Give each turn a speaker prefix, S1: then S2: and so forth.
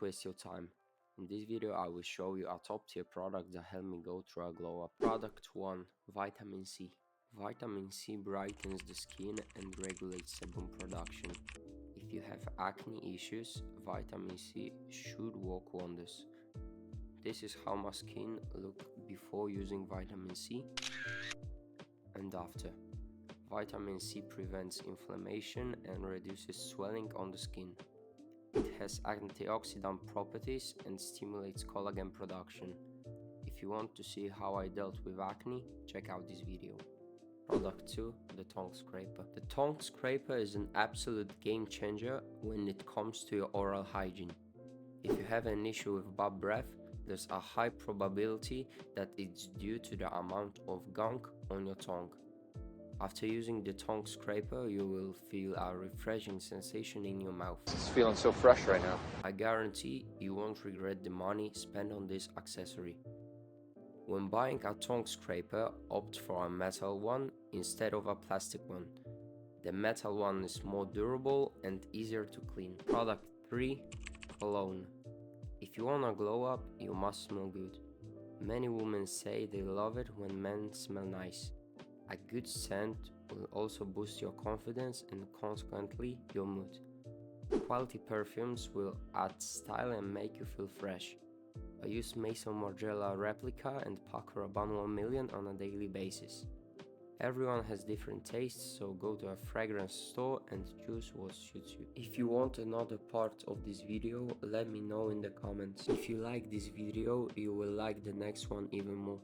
S1: won't waste your time. In this video I will show you a top tier product that helped me go through a glow up. Product 1. Vitamin C. Vitamin C brightens the skin and regulates sebum production. If you have acne issues, vitamin C should work wonders. This is how my skin looked before using vitamin C and after. Vitamin C prevents inflammation and reduces swelling on the skin. It has antioxidant properties and stimulates collagen production. If you want to see how I dealt with acne, check out this video. Product 2. The Tongue Scraper. The Tongue Scraper is an absolute game changer when it comes to your oral hygiene. If you have an issue with bad breath, there's a high probability that it's due to the amount of gunk on your tongue. After using the Tongue Scraper, you will feel a refreshing sensation in your mouth.
S2: It's feeling so fresh right now.
S1: I guarantee you won't regret the money spent on this accessory. When buying a tongue scraper, opt for a metal one instead of a plastic one. The metal one is more durable and easier to clean. Product 3. Cologne. If you wanna glow up, you must smell good. Many women say they love it when men smell nice. A good scent will also boost your confidence and consequently your mood. Quality perfumes will add style and make you feel fresh. I use Maison Margiela Replica and Paco Rabanne 1 Million on a daily basis. Everyone has different tastes, so go to a fragrance store and choose what suits you. If you want another part of this video, let me know in the comments. If you like this video, you will like the next one even more.